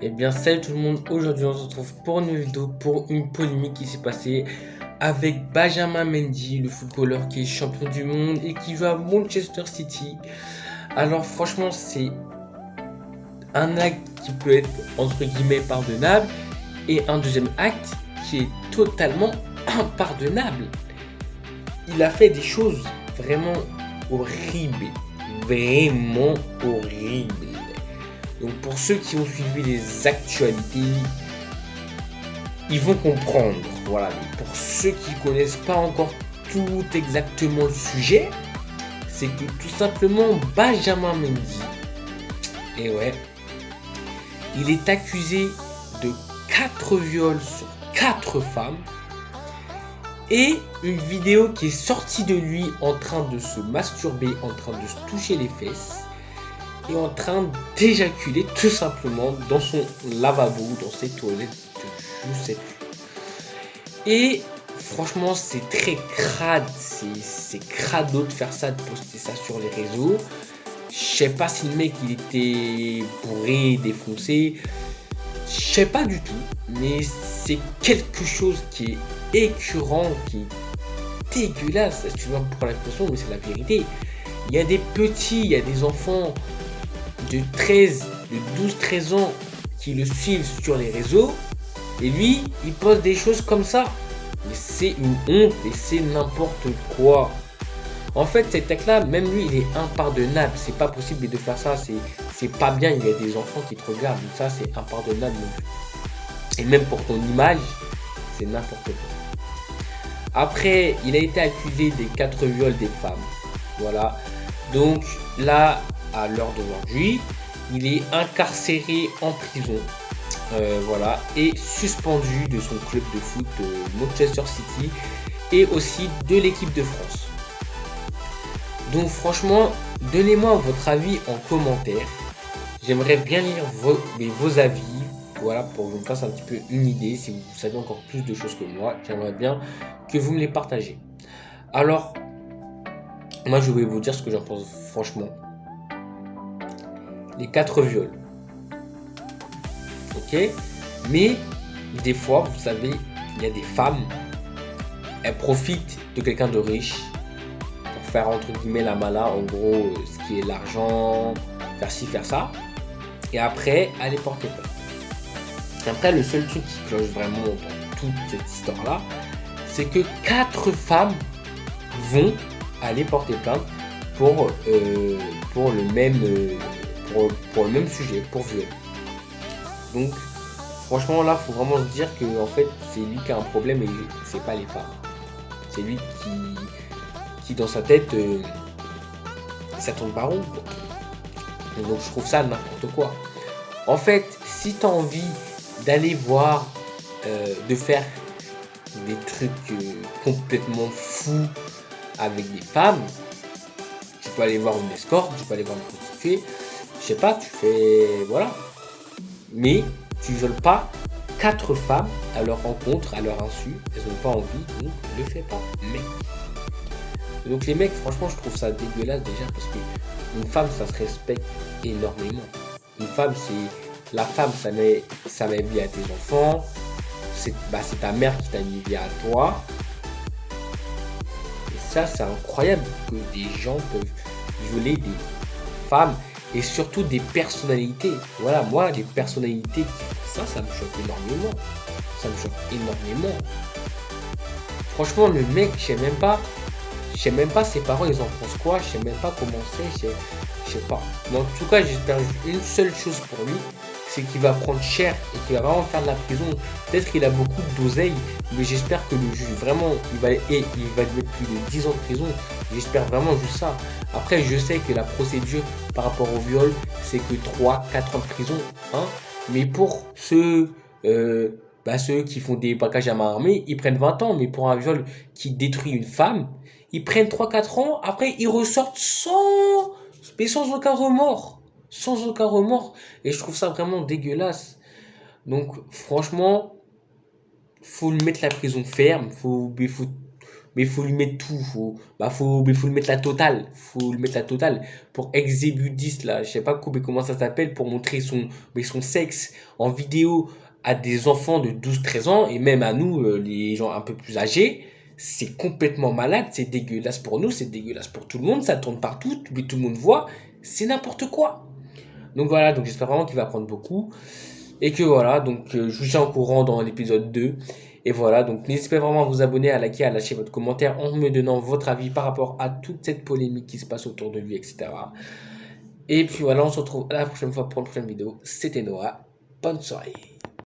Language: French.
Eh bien, salut tout le monde. Aujourd'hui, on se retrouve pour une vidéo pour une polémique qui s'est passée avec Benjamin Mendy, le footballeur qui est champion du monde et qui joue à Manchester City. Alors, franchement, c'est un acte qui peut être entre guillemets pardonnable et un deuxième acte qui est totalement impardonnable. Il a fait des choses vraiment horribles, vraiment horribles. Donc, pour ceux qui ont suivi les actualités, ils vont comprendre. Voilà. Mais pour ceux qui ne connaissent pas encore tout exactement le sujet, c'est que tout simplement Benjamin Mendy, et ouais, il est accusé de 4 viols sur 4 femmes et une vidéo qui est sortie de lui en train de se masturber, en train de se toucher les fesses et en train d'éjaculer tout simplement dans son lavabo, dans ses toilettes de je sais plus. Et franchement, c'est très crade, c'est crado de faire ça, de poster ça sur les réseaux. Je sais pas si le mec il était bourré, défoncé, je sais pas du tout, mais c'est quelque chose qui est écœurant, qui est dégueulasse, si tu veux pour l'expression, mais c'est la vérité. Il y a des petits, il y a des enfants de 12-13 ans qui le suivent sur les réseaux, et lui, il poste des choses comme ça. Mais c'est une honte et c'est n'importe quoi. En fait, cet acte-là, même lui, il est impardonnable. C'est pas possible de faire ça. C'est pas bien. Il y a des enfants qui te regardent. Donc ça, c'est impardonnable. Et même pour ton image, c'est n'importe quoi. Après, il a été accusé des 4 viols des femmes. Voilà. Donc là, à l'heure d'aujourd'hui, il est incarcéré en prison. Voilà, et suspendu de son club de foot Manchester City et aussi de l'équipe de France. Donc franchement, donnez-moi votre avis en commentaire. J'aimerais bien lire vos avis, voilà, pour que vous me fassiez un petit peu une idée. Si vous savez encore plus de choses que moi, j'aimerais bien que vous me les partagez. Alors, moi je vais vous dire ce que j'en pense franchement. Les 4 viols. Ok, mais des fois, vous savez, il y a des femmes, elles profitent de quelqu'un de riche pour faire entre guillemets la mala, en gros, ce qui est l'argent, faire ci, faire ça, et après, aller porter plainte. Après, le seul truc qui cloche vraiment dans toute cette histoire-là, c'est que 4 femmes vont aller porter plainte pour le même, pour le même sujet, pour viol. Donc, franchement, là, faut vraiment se dire que en fait, c'est lui qui a un problème et c'est pas les femmes. C'est lui qui dans sa tête, ça tourne pas rond, quoi. Donc, je trouve ça n'importe quoi. En fait, si tu as envie d'aller voir, de faire des trucs complètement fous avec des femmes, tu peux aller voir une escorte, tu peux aller voir une prostituée, je sais pas, tu fais. Voilà. Mais tu violes pas 4 femmes à leur rencontre, à leur insu, elles n'ont pas envie, donc ne le fais pas, mec. Donc les mecs, franchement, je trouve ça dégueulasse déjà parce que une femme, ça se respecte énormément. Une femme, c'est la femme, ça met vie à tes enfants, c'est ta mère qui t'a mis vie à toi. Et ça, c'est incroyable que des gens peuvent violer des femmes et surtout des personnalités. Voilà, moi, les personnalités, ça me choque énormément. Ça me choque énormément. Franchement, le mec, je sais même pas ses parents, ils en pensent quoi, je sais même pas comment c'est, je sais pas. Mais en tout cas, j'espère une seule chose pour lui, c'est qu'il va prendre cher et qu'il va vraiment faire de la prison. Peut-être qu'il a beaucoup d'oseille, mais j'espère que le juge, vraiment, il va lui mettre plus de 10 ans de prison. J'espère vraiment juste ça. Après, je sais que la procédure par rapport au viol, c'est que 3-4 ans de prison. Hein, mais pour ceux qui font des braquages à main armée, ils prennent 20 ans. Mais pour un viol qui détruit une femme, ils prennent 3-4 ans. Après, ils ressortent sans aucun remords. Sans aucun remords. Et je trouve ça vraiment dégueulasse. Donc, franchement, faut lui mettre la prison ferme. mais il faut lui mettre tout, mais faut lui mettre la totale, faut lui mettre la totale. Pour exhibudiste, là, je sais pas comment ça s'appelle, pour montrer son sexe en vidéo à des enfants de 12 13 ans, et même à nous, les gens un peu plus âgés, c'est complètement malade, c'est dégueulasse pour nous, c'est dégueulasse pour tout le monde, ça tourne partout, tout le monde voit, c'est n'importe quoi. Donc voilà, donc j'espère vraiment qu'il va apprendre beaucoup. Et que voilà, donc je vous tiens au courant dans l'épisode 2. Et voilà, donc n'hésitez pas vraiment à vous abonner, à liker, à lâcher votre commentaire en me donnant votre avis par rapport à toute cette polémique qui se passe autour de lui, etc. Et puis voilà, on se retrouve la prochaine fois pour une prochaine vidéo. C'était Noah. Bonne soirée.